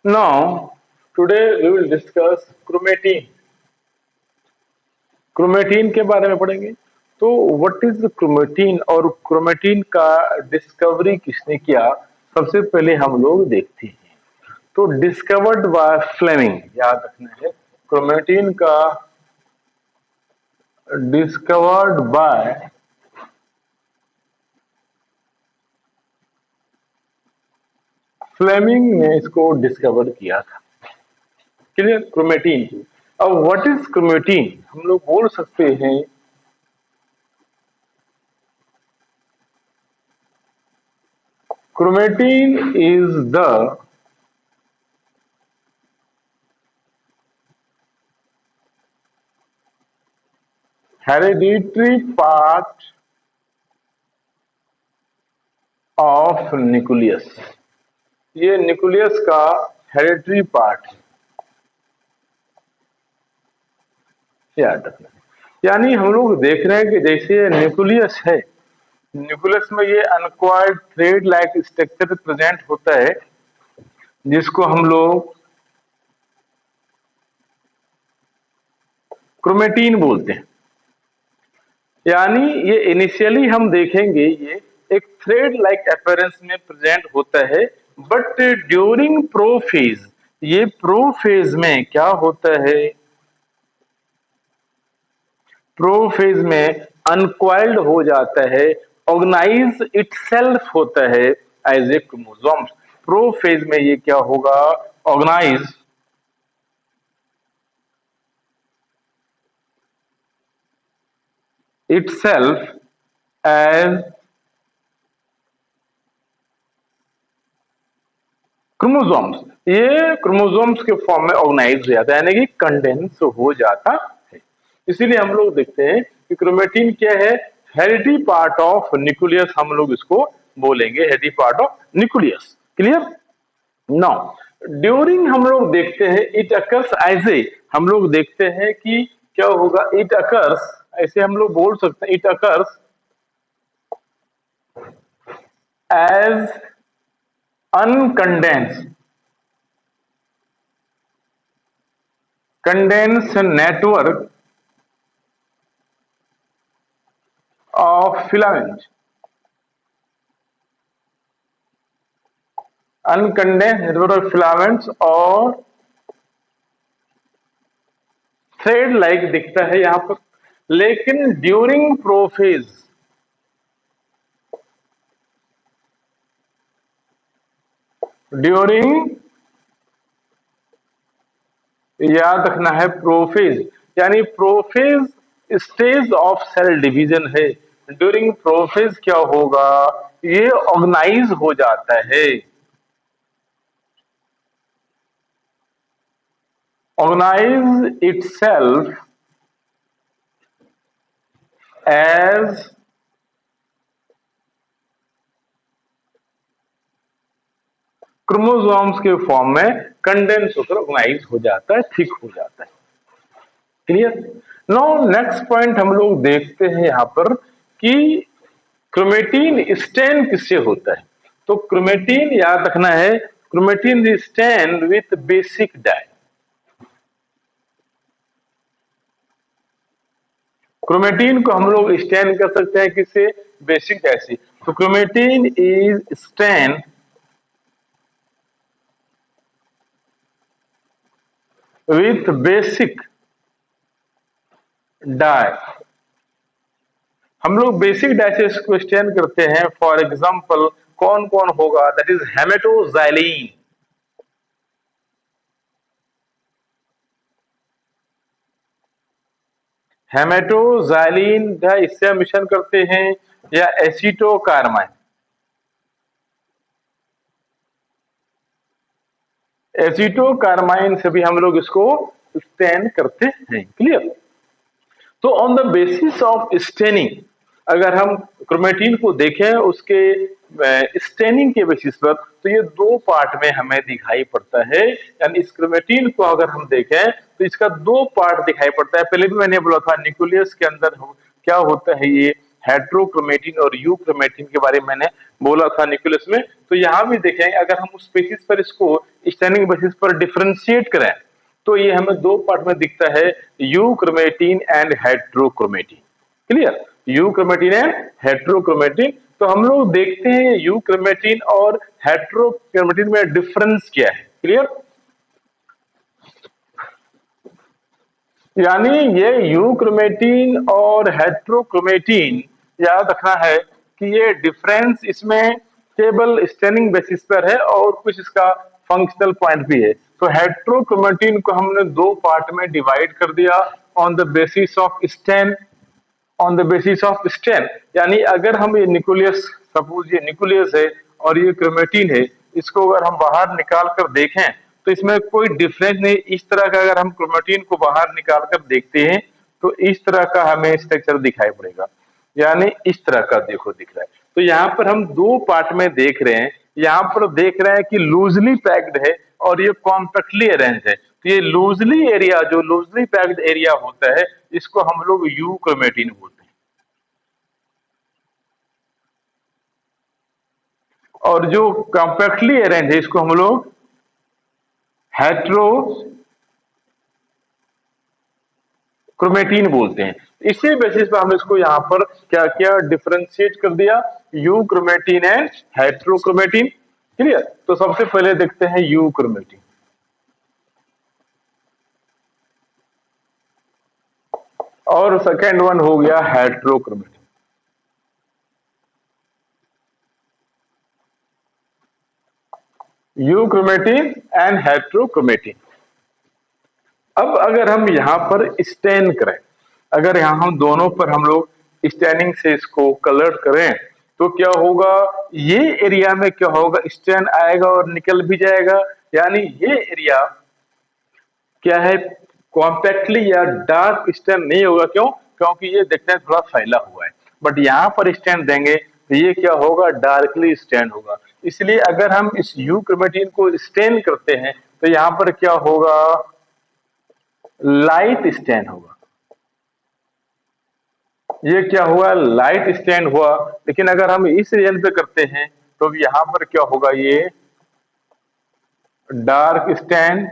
Now, today we will discuss chromatin. Chromatin के बारे में पढ़ेंगे। तो व्हाट इज क्रोमेटिन और क्रोमेटिन का डिस्कवरी किसने किया, सबसे पहले हम लोग देखते हैं। तो डिस्कवर्ड बाय फ्लेमिंग, याद रखना है। क्रोमेटिन का डिस्कवर्ड बाय फ्लेमिंग ने इसको डिस्कवर किया था। क्लियर? क्रोमेटिन की। अब व्हाट इज क्रोमेटिन, हम लोग बोल सकते हैं chromatin is the hereditary part of nucleus। ये न्यूक्लियस का हेरिडिटरी पार्ट है, याद रखना। यानी हम लोग देख रहे हैं कि जैसे न्यूक्लियस है, न्यूक्लियस में ये अनक्वायर्ड थ्रेड लाइक स्ट्रक्चर प्रेजेंट होता है, जिसको हम लोग क्रोमेटिन बोलते हैं। यानी ये इनिशियली हम देखेंगे ये एक थ्रेड लाइक अपीयरेंस में प्रेजेंट होता है, बट ड्यूरिंग प्रोफेज, ये प्रोफेज में क्या होता है, प्रोफेज में अनक्वाइल्ड हो जाता है, ऑर्गेनाइज इटसेल्फ होता है एज ए क्रोमोसोम्स। प्रोफेज में ये क्या होगा, ऑर्गेनाइज इटसेल्फ एज क्रोमोसोम्स। ये क्रोमोसोम्स के फॉर्म में ऑर्गेनाइज हो जाता है, यानी कि कंडेंस हो जाता है। इसीलिए हम लोग देखते हैं कि क्रोमेटिन क्या है, हेरिडिटरी पार्ट ऑफ न्यूक्लियस, हम लोग इसको बोलेंगे hereditary part of nucleus. Clear? Now during हम लोग देखते हैं इट अकर्स एज ए, हम लोग देखते हैं कि क्या होगा, इट अकर्स, ऐसे हम लोग बोल सकते हैं, it occurs as uncondensed condense network of filament, uncondensed network of filaments और थ्रेड लाइक दिखता है यहां पर, लेकिन ड्यूरिंग प्रोफेज, ड्यूरिंग, याद रखना है प्रोफेज, यानी prophase stage of cell division है। ड्यूरिंग प्रोफेज क्या होगा, ये ऑर्गेनाइज हो जाता है, ऑर्गेनाइज इटसेल्फ एज क्रोमोसोम्स के फॉर्म में कंडेंस होकर ऑर्गेनाइज हो जाता है, थिक हो जाता है। क्लियर? नाउ नेक्स्ट पॉइंट हम लोग देखते हैं यहां पर कि क्रोमेटिन स्टेन किससे होता है। तो क्रोमेटिन, याद रखना है, chromatin stain with basic dye. Chromatin को हम लोग स्टेन कर सकते हैं किससे, बेसिक डाई से। तो chromatin is stain with basic dye. हम लोग बेसिक डाई से इसको स्टेन करते हैं। फॉर एग्जांपल कौन कौन होगा, दैट इज हेमेटोजाइलिन, हेमेटोजाइलिन का इससे हम मिश्रण करते हैं, या एसीटोकार्माइन, एसीटोकार्माइन से भी हम लोग इसको स्टेन करते हैं। क्लियर? तो on the basis of staining, अगर हम क्रोमेटिन को देखें उसके स्टेनिंग के बेसिस पर, तो ये दो पार्ट में हमें दिखाई पड़ता है। यानी इस क्रोमेटिन को अगर हम देखें तो इसका दो पार्ट दिखाई पड़ता है। पहले भी मैंने बोला था न्यूक्लियस के अंदर क्या होता है, ये हेट्रोक्रोमेटिन और यूक्रोमेटिन के बारे में मैंने बोला था न्यूक्लियस में। तो यहाँ भी देखें, अगर हम उस बेसिस पर इसको स्टैंडिंग बेसिस पर डिफरेंशिएट करें तो ये हमें दो पार्ट में दिखता है, euchromatin and heterochromatin. Clear, euchromatin and heterochromatin. तो हम लोग देखते हैं यूक्रोमेटिन और हेट्रोक्रोमेटिन में डिफरेंस क्या है। क्लियर, यानी ये यूक्रोमेटिन और हेट्रोक्रोमेटिन, याद रखना है कि ये डिफरेंस इसमें केवल स्टैंडिंग बेसिस पर है और कुछ इसका फंक्शनल पॉइंट भी है। तो हेट्रोक्रोमेटिन को हमने दो पार्ट में डिवाइड कर दिया on the basis of stand, on the basis of strain. यानी अगर हम ये न्यूक्लियस, सपोज ये न्यूक्लियस है और ये क्रोमेटिन है, इसको अगर हम बाहर निकाल कर देखें तो इसमें कोई डिफरेंस नहीं। इस तरह का अगर हम क्रोमेटिन को बाहर निकाल कर देखते हैं तो इस तरह का हमें स्ट्रक्चर दिखाई पड़ेगा, यानी इस तरह का देखो दिख रहा है। तो यहाँ पर हम दो पार्ट में देख रहे हैं, यहाँ पर देख रहे हैं कि लूजली पैक्ड है और ये कॉम्पैक्टली अरेंज है। तो ये लूजली एरिया, जो लूजली पैक्ड एरिया होता है, इसको हम लोग यूक्रोमेटिन बोलते हैं। और जो कॉम्पैक्टली अरेंज है इसको हम लोग हेट्रोक्रोमेटिन बोलते हैं। इसी बेसिस पर हमने इसको यहाँ पर क्या किया, डिफरेंशिएट कर दिया, यूक्रोमेटिन एंड हेट्रोक्रोमेटिन। क्लियर, तो सबसे पहले देखते हैं यूक्रोमेटिन। और सेकेंड वन हो गया हेट्रोक्रोमेटिन। Euchromatin and heterochromatin. अब अगर हम यहां पर स्टैन करें, अगर यहां हम दोनों पर हम लोग स्टैनिंग से इसको कलर करें तो क्या होगा, ये एरिया में क्या होगा, स्टैन आएगा और निकल भी जाएगा। यानी ये एरिया क्या है, कॉम्पैक्टली या डार्क स्टैन नहीं होगा। क्यों? क्योंकि ये देखते हैं थोड़ा फैला हुआ है, बट यहां पर स्टैंड देंगे तो ये क्या होगा, डार्कली स्टैंड होगा। इसलिए अगर हम इस यूक्रोमेटिन को स्टैन करते हैं तो यहां पर क्या होगा, लाइट स्टैंड होगा। ये क्या हुआ, लाइट स्टैंड हुआ। लेकिन अगर हम इस रीजन पे करते हैं तो यहां पर क्या होगा, ये डार्क स्टैंड,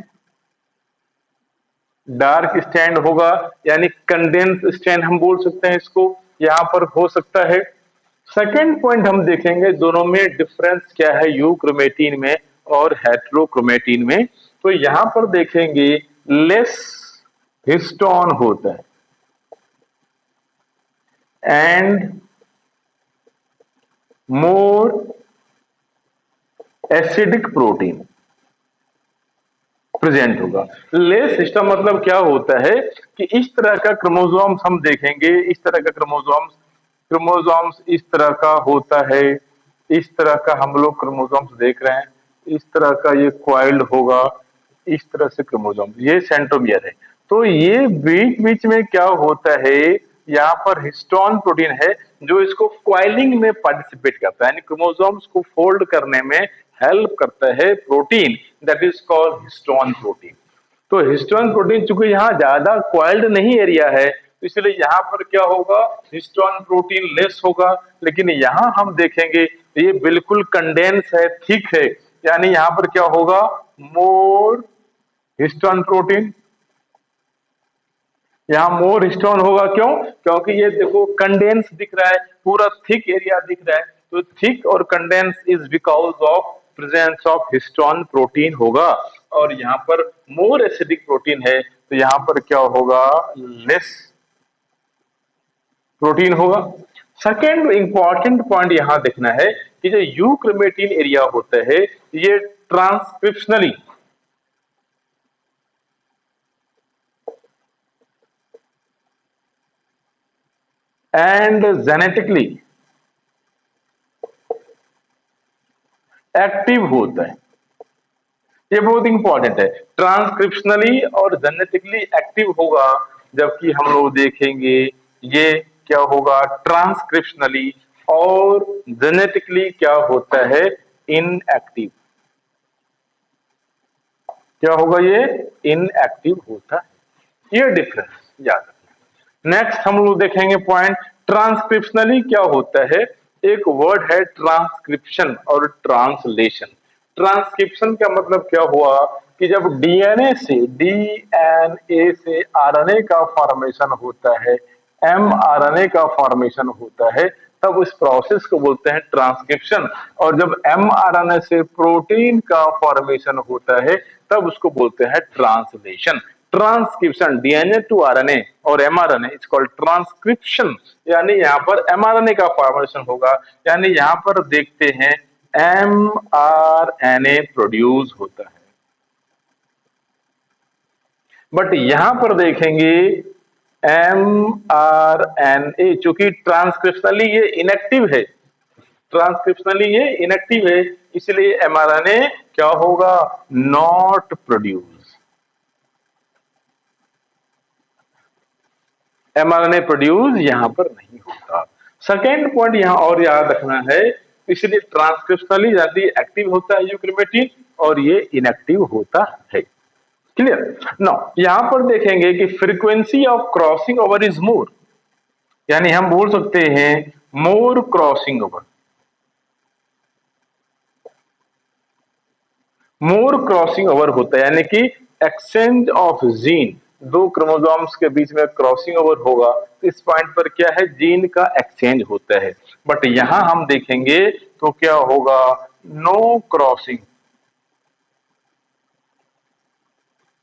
डार्क स्टैंड होगा, यानी कंडेंस स्टैंड हम बोल सकते हैं इसको, यहां पर हो सकता है। सेकेंड पॉइंट हम देखेंगे दोनों में डिफरेंस क्या है, यूक्रोमेटिन में और हेट्रोक्रोमेटिन में। तो यहां पर देखेंगे लेस हिस्टोन होता है and more acidic protein present होगा। लेस सिस्टम मतलब क्या होता है कि इस तरह का क्रोमोसोम्स हम देखेंगे, इस तरह का क्रोमोसोम्स, क्रोमोसोम्स इस तरह का होता है, इस तरह का हम लोग क्रोमोसोम्स देख रहे हैं, इस तरह का ये क्वाइल्ड होगा, इस तरह से क्रोमोसोम्स, ये सेंट्रोमियर है। तो ये बीच बीच में क्या होता है, यहाँ पर हिस्टोन प्रोटीन है जो इसको क्वाइलिंग में पार्टिसिपेट करता है, यानी क्रोमोसोम्स को फोल्ड करने में हेल्प करता है protein, that is called histone protein. तो हिस्टोन प्रोटीन चूंकि यहाँ ज्यादा क्वाइल्ड नहीं एरिया है तो इसलिए यहाँ पर क्या होगा, हिस्टोन प्रोटीन लेस होगा। लेकिन यहाँ हम देखेंगे तो ये बिल्कुल कंडेंस है, थिक है, यानी यहाँ पर क्या होगा, मोर हिस्टोन प्रोटीन। यहाँ मोर हिस्टोन होगा, क्यों? क्योंकि ये देखो कंडेंस दिख रहा है, पूरा थिक एरिया दिख रहा है। तो थिक और condense is because of presence of histone protein होगा। और यहाँ पर मोर एसिडिक प्रोटीन है तो यहाँ पर क्या होगा, लेस प्रोटीन होगा। सेकेंड इंपॉर्टेंट पॉइंट यहां देखना है कि जो यूक्रोमेटिन एरिया होता है ये ट्रांसक्रिप्शनली एंड जेनेटिकली एक्टिव होता है। ये बहुत इंपॉर्टेंट है, ट्रांसक्रिप्शनली और जेनेटिकली एक्टिव होगा, जबकि हम लोग देखेंगे ये क्या होगा, ट्रांसक्रिप्शनली और जेनेटिकली क्या होता है, इनएक्टिव। क्या होगा, ये इनएक्टिव होता है। ये डिफरेंस याद रखना। नेक्स्ट हम लोग देखेंगे पॉइंट ट्रांसक्रिप्शनली क्या होता है, एक वर्ड है ट्रांसक्रिप्शन और ट्रांसलेशन। ट्रांसक्रिप्शन का मतलब क्या हुआ कि जब डीएनए से डीएनए से आरएनए का फॉर्मेशन होता है, एमआरएनए का फॉर्मेशन होता है, तब उस प्रोसेस को बोलते हैं ट्रांसक्रिप्शन। और जब एमआरएनए से प्रोटीन का फॉर्मेशन होता है तब उसको बोलते हैं translation. Transcription DNA to RNA और एमआरएनए इट्स कॉल्ड ट्रांसक्रिप्शन, यानी यहाँ पर एमआरएनए का फॉर्मेशन होगा, यानी यहाँ पर देखते हैं एमआरएनए प्रोड्यूस होता है। बट यहां पर देखेंगे एमआरएनए, चूंकि ट्रांसक्रिप्शनली ये इनएक्टिव है, ट्रांसक्रिप्शनली ये इनएक्टिव है, इसलिए एमआरएनए क्या होगा, नॉट प्रोड्यूस, एमआरएनए प्रोड्यूस यहां पर नहीं होता। सेकेंड पॉइंट यहां और याद रखना है, इसलिए ट्रांसक्रिप्शनली यदि एक्टिव होता है यूक्रोमेटिन और ये इनएक्टिव होता है। क्लियर। नाउ यहां पर देखेंगे कि frequency of crossing over is more, यानी हम बोल सकते हैं मोर क्रॉसिंग ओवर। मोर क्रॉसिंग ओवर होता है यानी कि एक्सचेंज ऑफ जीन, दो क्रोमोसोम्स के बीच में क्रॉसिंग ओवर होगा, तो इस पॉइंट पर क्या है, जीन का एक्सचेंज होता है। बट यहां हम देखेंगे तो क्या होगा, नो क्रॉसिंग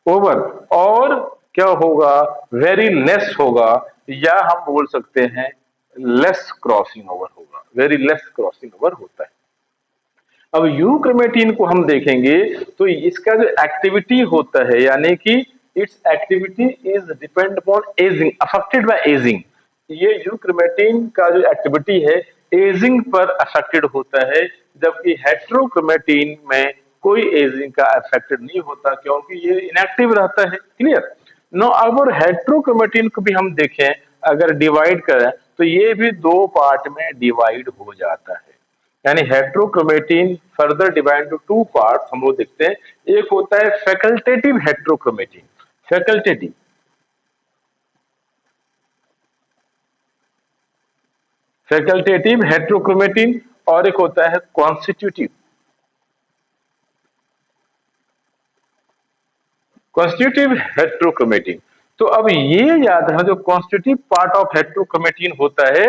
ओवर, और क्या होगा, वेरी लेस होगा, या हम बोल सकते हैं लेस क्रॉसिंग ओवर होगा, वेरी लेस क्रॉसिंग ओवर होता है। अब यूक्रोमेटिन को हम देखेंगे तो इसका जो एक्टिविटी होता है, यानी कि it's activity is depend upon ageing, affected by ageing. ये यूक्रोमेटिन का जो एक्टिविटी है एजिंग पर अफेक्टेड होता है, जबकि हेट्रोक्रोमेटिन में कोई एजिंग का अफेक्टेड नहीं होता, क्योंकि ये इनएक्टिव रहता है। क्लियर। नो अगर हेट्रोक्रोमेटिन को भी हम देखें, अगर डिवाइड करें तो ये भी दो पार्ट में डिवाइड हो जाता है, यानी heterochromatin further divide two two parts हम लोग देखते हैं। एक होता है facultative heterochromatin, facultative, facultative heterochromatin, और एक होता है कॉन्स्टिट्यूटिव, कॉन्स्टिट्यूटिव हेट्रोक्रोमेटिन। तो अब ये याद है, जो कॉन्स्टिट्यूटिव पार्ट ऑफ हेट्रोक्रोमेटिन होता है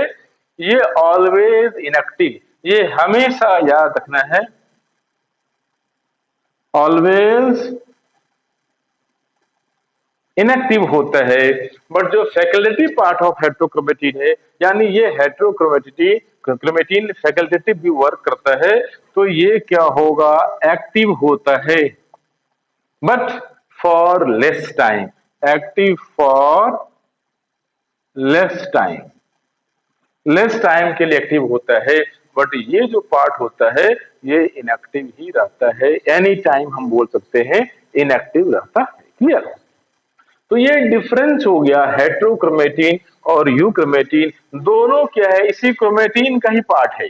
ये ऑलवेज इनएक्टिव, ये हमेशा याद रखना है, ऑलवेज इनएक्टिव होता है। बट जो फैकल्टेटिव पार्ट ऑफ हेट्रोक्रोमेटिन है, यानी ये हेट्रोक्रोमेटिन क्रोमेटिन फैकल्टेटिव भी वर्क करता है, तो ये क्या होगा, एक्टिव होता है, but for less time, active for less time, less time के लिए एक्टिव होता है। बट ये जो पार्ट होता है ये इनएक्टिव ही रहता है, एनी टाइम हम बोल सकते हैं इनएक्टिव रहता है। क्लियर। तो ये डिफरेंस हो गया हेट्रोक्रोमेटिन और यूक्रोमेटिन, दोनों क्या है, इसी क्रोमेटिन का ही पार्ट है,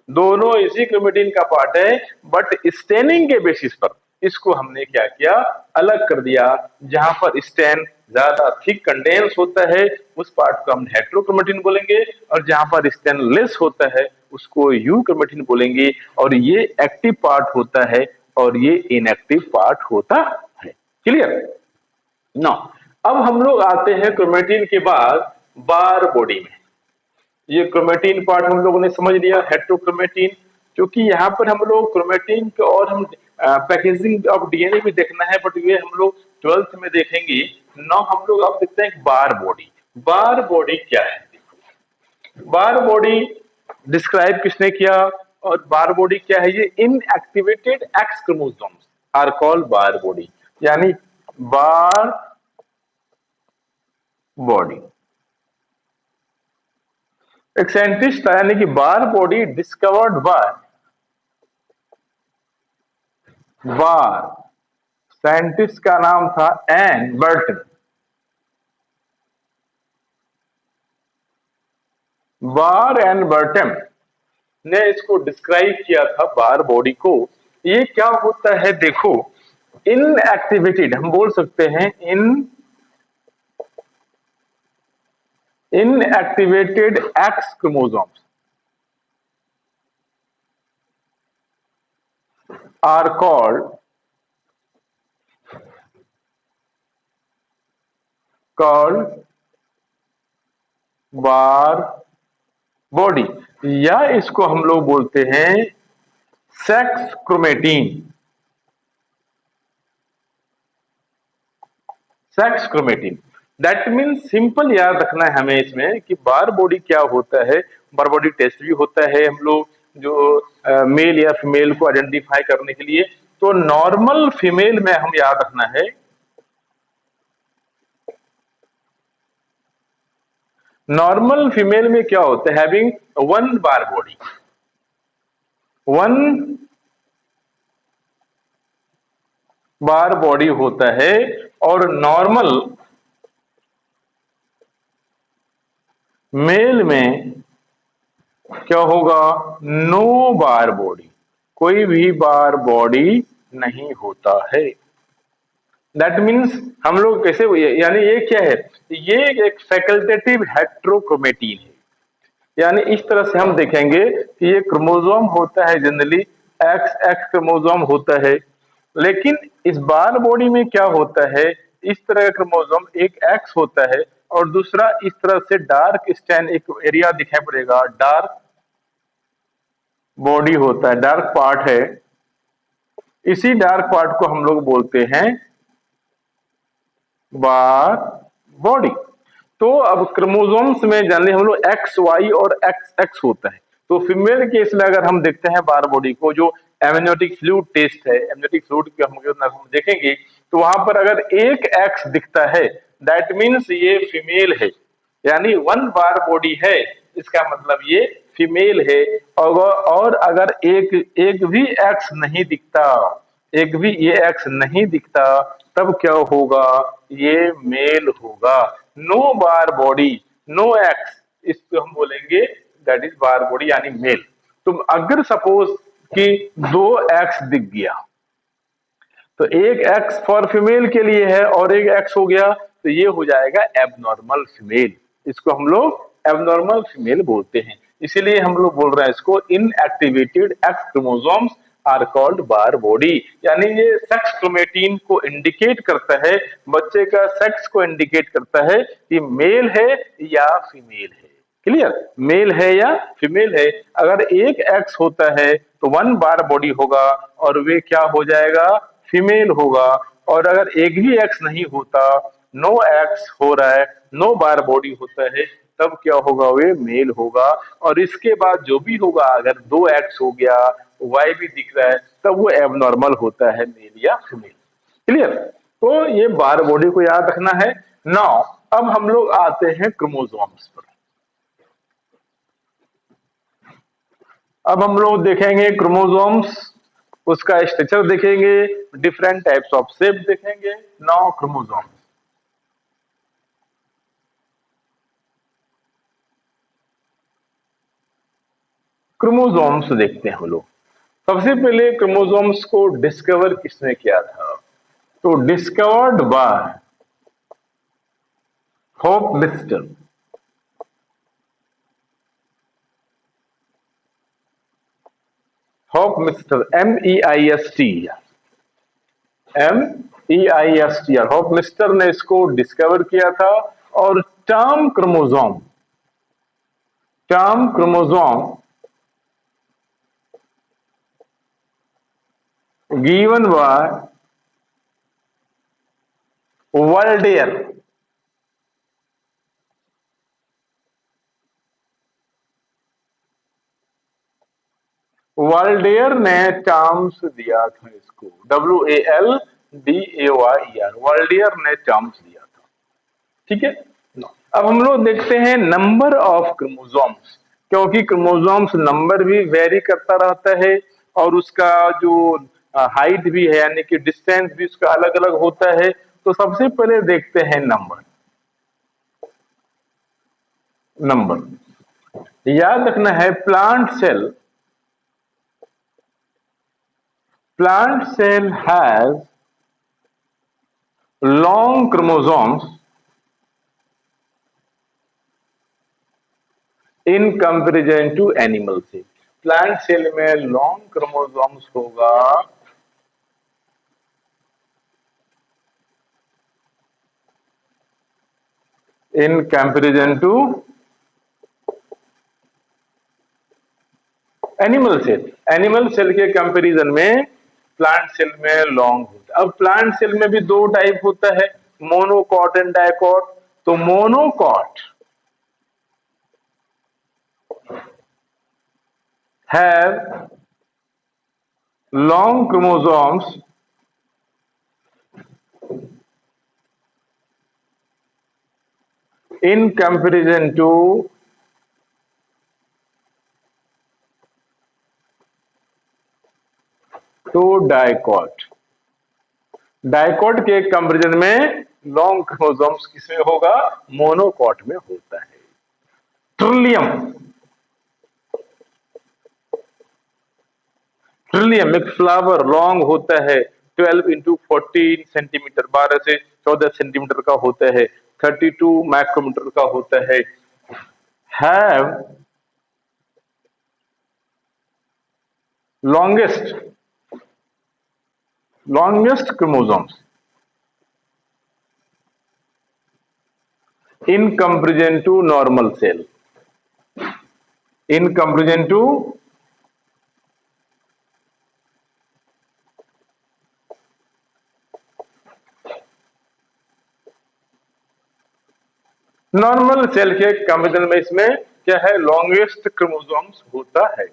दोनों इसी क्रोमेटिन का पार्ट है, बट स्टेनिंग के बेसिस पर इसको हमने क्या किया, अलग कर दिया। जहां पर स्टेन ज्यादा थिक कंडेंस होता है उस पार्ट को हम हेट्रोक्रोमेटिन बोलेंगे, और जहां पर स्टेन लेस होता है उसको यूक्रोमेटिन बोलेंगे, और ये एक्टिव पार्ट होता है और ये इनएक्टिव पार्ट होता है। क्लियर। नो अब हम लोग आते हैं क्रोमेटिन के बाद बार बॉडी में। ये क्रोमेटिन पार्ट हम लोगों ने समझ लिया, हेट्रोक्रोमेटिन, क्योंकि यहाँ पर हम लोग क्रोमेटिन के और हम पैकेजिंग ऑफ डीएनए भी देखना है, बट ये हम लोग 12th में देखेंगे। नाउ हम लोग अब देखते हैं बार बॉडी। बार बॉडी क्या है, बार बॉडी डिस्क्राइब किसने किया, और बार बॉडी क्या है, ये inactivated X chromosomes are called Barr body, यानी बार बॉडी। एक साइंटिस्ट था, यानी कि Barr body discovered by Barr, scientist का नाम था and Bertram. Barr and Bertram ने इसको डिस्क्राइब किया था बार बॉडी को। ये क्या होता है देखो, इनएक्टिवेटेड हम बोल सकते हैं, inactivated X chromosomes are called bar body, या इसको हम लोग बोलते हैं sex chromatin. Sex chromatin that means simple याद रखना है हमें इसमें कि बार बॉडी क्या होता है। बार बॉडी टेस्ट भी होता है हम लोग जो मेल या फीमेल को आइडेंटिफाई करने के लिए। तो नॉर्मल फीमेल में हम याद रखना है, नॉर्मल फीमेल में क्या होता है, having one bar body, one bar body होता है। और नॉर्मल मेल में क्या होगा, नो बार बॉडी, कोई भी बार बॉडी नहीं होता है। दैट मीन्स हम लोग कैसे, यानी ये क्या है, ये एक फैकल्टेटिव हेट्रोक्रोमेटीन है। यानी इस तरह से हम देखेंगे कि ये क्रोमोसोम होता है जनरली एक्स एक्स क्रोमोसोम होता है, लेकिन इस बार बॉडी में क्या होता है, इस तरह का क्रोमोसोम एक एक्स होता है और दूसरा इस तरह से डार्क स्टैंड एक एरिया दिखाई पड़ेगा, डार्क बॉडी होता है, डार्क पार्ट है। इसी डार्क पार्ट को हम लोग बोलते हैं बार बॉडी। तो अब क्रोमोसोम्स में जनरली हम लोग एक्स वाई और एक्स एक्स होता है। तो फीमेल केस में अगर हम देखते हैं बार बॉडी को, जो एमनियोटिक फ्लूइड टेस्ट है, एमनियोटिक फ्लूइड के हम देखेंगे तो वहां पर अगर एक एक्स दिखता है दैट मीन्स ये फीमेल है, यानी वन बार बॉडी है, इसका मतलब ये फीमेल है। और अगर एक एक भी एक्स नहीं दिखता, एक भी ये एक्स नहीं दिखता, तब क्या होगा, ये मेल होगा। नो बार बॉडी, नो एक्स, इसको हम बोलेंगे दैट इज बार बॉडी यानी मेल। तो अगर सपोज कि दो एक्स दिख गया, तो एक एक्स फॉर फीमेल के लिए है और एक एक्स हो गया, तो ये हो जाएगा एबनॉर्मल फीमेल। इसको हम लोग एबनॉर्मल फीमेल बोलते हैं। इसीलिए हम लोग बोल रहे हैं इसको inactivated X chromosomes are called Barr body. यानी ये सेक्स क्रोमेटीन को इंडिकेट करता है, बच्चे का सेक्स को इंडिकेट करता है कि मेल है या फीमेल है। क्लियर, मेल है या फीमेल है। अगर एक एक्स होता है तो वन बार बॉडी होगा और वे क्या हो जाएगा, फीमेल होगा। और अगर एक भी एक्स नहीं होता, नो एक्स हो रहा है, नो बार बॉडी होता है, तब क्या होगा, वे मेल होगा। और इसके बाद जो भी होगा, अगर दो एक्स हो गया, वाई भी दिख रहा है, तब वो एबनॉर्मल होता है, मेल या फीमेल। क्लियर, तो ये बार बॉडी को याद रखना है। नाउ अब हम लोग आते हैं क्रोमोसोम्स पर। अब हम लोग देखेंगे क्रोमोसोम्स, उसका स्ट्रक्चर देखेंगे, डिफरेंट टाइप्स ऑफ शेप देखेंगे। नाउ क्रोमोसोम्स, क्रोमोसोम्स देखते हैं हम लोग। सबसे पहले क्रोमोसोम्स को डिस्कवर किसने किया था, तो discovered by Hofmeister. Hofmeister, MEIST, MEIST, Hofmeister ने इसको डिस्कवर किया था। और term chromosome, term chromosome given by Waldeyer. Waldeyer ने टर्म्स दिया था इसको, WALDAYER, वर्ल्डेयर ने टर्म्स दिया था। ठीक है, अब हम लोग देखते हैं नंबर ऑफ क्रोमोसोम्स, क्योंकि क्रोमोसोम्स नंबर भी वेरी करता रहता है और उसका जो हाइट भी है, यानी कि डिस्टेंस भी उसका अलग अलग होता है। तो सबसे पहले देखते हैं नंबर। नंबर याद रखना है, plant cell has long chromosomes in comparison to animal cell. Plant cell में लॉन्ग क्रोमोसोम्स होगा in comparison to animal cell. Animal cell के कंपैरिजन में प्लांट सेल में लॉन्ग होता है। अब प्लांट सेल में भी दो टाइप होता है, मोनोकॉट एंड डाइकॉट। तो monocot have long chromosomes in comparison to dicot। Dicot के कंपैरिजन में लॉन्ग क्रोमोसोम्स किसमें होगा? मोनोकॉट में होता है। ट्रिलियम, ट्रिलियम एक फ्लावर लॉन्ग होता है 12 इंटू 14 सेंटीमीटर, 12 से 14 सेंटीमीटर का होता है, 32 माइक्रोमीटर का होता है। Have longest chromosomes in comparison to normal cell, in comparison to normal cell के कंपेरिजन में इसमें क्या है? लॉन्गेस्ट क्रोमोसोम्स होता है।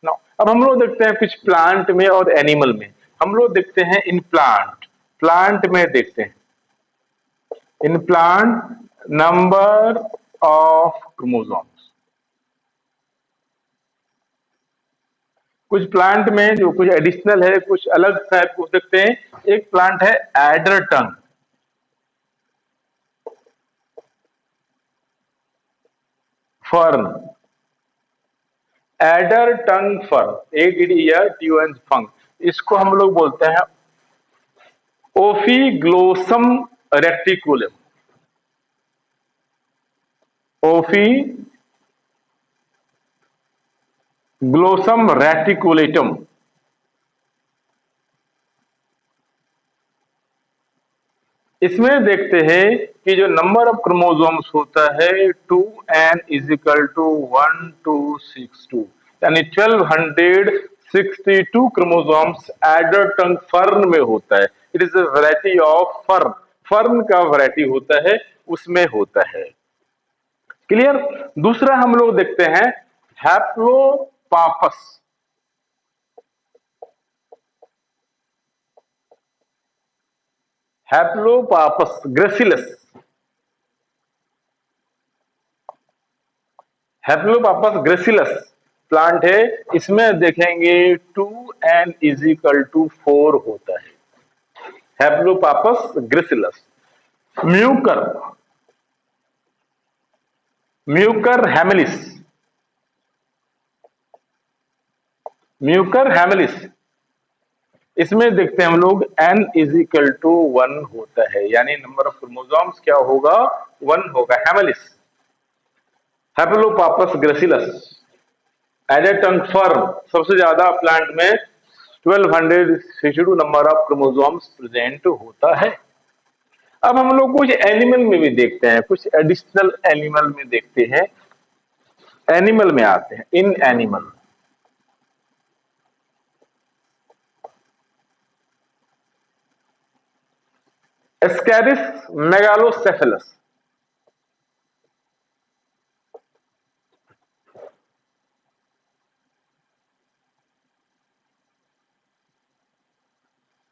नाउ अब हम लोग देखते हैं कुछ प्लांट में और एनिमल में। हम लोग देखते हैं इन प्लांट, प्लांट में देखते हैं in plant number of chromosomes. कुछ प्लांट में जो कुछ एडिशनल है, कुछ अलग टाइप को देखते हैं। एक प्लांट है एडर टंग, फर्न, एडर टंग फर्न, ADDER फंग। इसको हम लोग बोलते हैं ओफीग्लोसम रेटिकुलम, ओफीग्लोसम रेटिकुलेटम। इसमें देखते हैं कि जो नंबर ऑफ क्रोमोसोम्स होता है 2n इज इक्वल टू 1262, यानी 1262 क्रोमोसोम्स एडर टंग फर्न में होता है। It is a variety of fern, fern का वैरायटी होता है, उसमें होता है। क्लियर? दूसरा हम लोग देखते हैं हैप्लोपापस, हैप्लोपापस ग्रेसिलस, हैप्लोपापस ग्रेसिलस प्लांट है। इसमें देखेंगे 2n इज इक्वल टू 4 होता है, हैप्लोपापस ग्रेसिलस। म्यूकर, म्यूकर हैमिलिस, म्यूकर हैमिलिस, इसमें देखते हैं हम लोग n इज इक्वल टू 1 होता है, यानी नंबर ऑफ क्रोमोसोम्स क्या होगा? 1 होगा। हैमिलिस, हैप्लोपापस ग्रेसिलस, एडेटन फर्म सबसे ज्यादा प्लांट में 1262 नंबर ऑफ क्रोमोसोम्स प्रेजेंट होता है। अब हम लोग कुछ एनिमल में भी देखते हैं, कुछ एडिशनल एनिमल में देखते हैं। एनिमल में आते हैं, इन एनिमल एस्कैरिस मेगालोसेफेलस,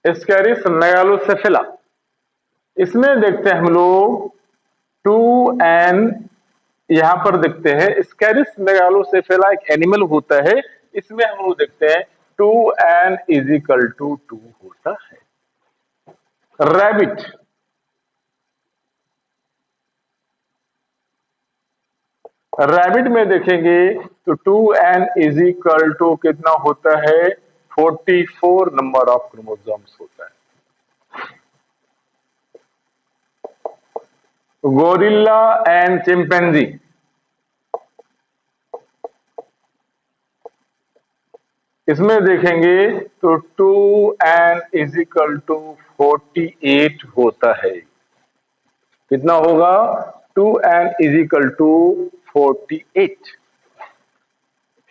एस्कैरिस मेगालोसेफेला, इसमें देखते हैं हम लोग 2n, यहां पर देखते हैं स्कैरिस मेगालोसेफेला एक एनिमल होता है। इसमें हम लोग देखते हैं 2n इज इक्वल टू 2 होता है। रैबिट, रैबिट में देखेंगे तो 2n इज इक्वल टू कितना होता है? 44 नंबर ऑफ क्रोमोसोम्स होता है। गोरिल्ला एंड चिंपैंजी, इसमें देखेंगे तो 2n इज इक्वल टू 48 होता है। कितना होगा? 2n is equal to 48।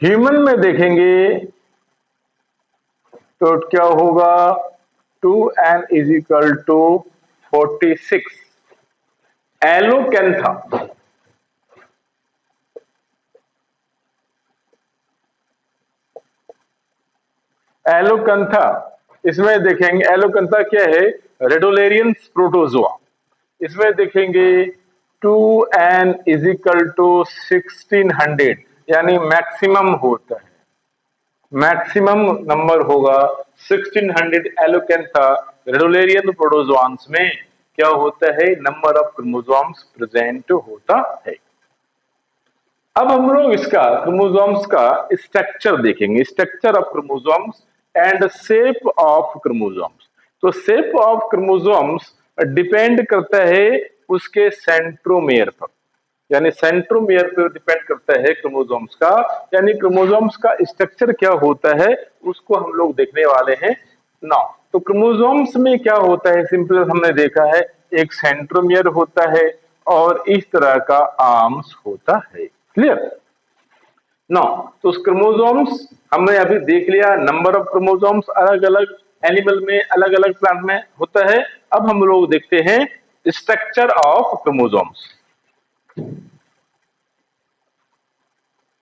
Human में देखेंगे तो क्या होगा? 2n is equal to 46। Aulacantha, Aulacantha, इसमें देखेंगे एलोकंथा क्या है? Radiolarian protozoa. इसमें देखेंगे 2n इज इक्वल टू 1600, यानी मैक्सिमम होता है, मैक्सिमम नंबर होगा 1600 एलोकैंथा रेडोलेरियन प्रोटोजोआंस में क्या होता है? नंबर ऑफ क्रोमोसोम्स प्रेजेंट होता है। अब हम लोग इसका क्रोमोसोम्स का स्ट्रक्चर देखेंगे, structure of chromosomes and shape of chromosomes. तो शेप ऑफ क्रोमोसोम्स डिपेंड करता है उसके सेंट्रोमेयर पर, यानी सेंट्रोमेयर पर डिपेंड करता है क्रोमोसोम्स का, यानी क्रोमोसोम्स का स्ट्रक्चर क्या होता है उसको हम लोग देखने वाले हैं नाउ। तो क्रोमोसोम्स में क्या होता है? सिंपल हमने देखा है, एक सेंट्रोमेयर होता है और इस तरह का आर्म्स होता है। क्लियर? नाउ तो क्रोमोसोम्स हमने अभी देख लिया, नंबर ऑफ क्रोमोसोम्स अलग अलग एनिमल में, अलग अलग प्लांट में होता है। अब हम लोग देखते हैं स्ट्रक्चर ऑफ क्रोमोसोम्स।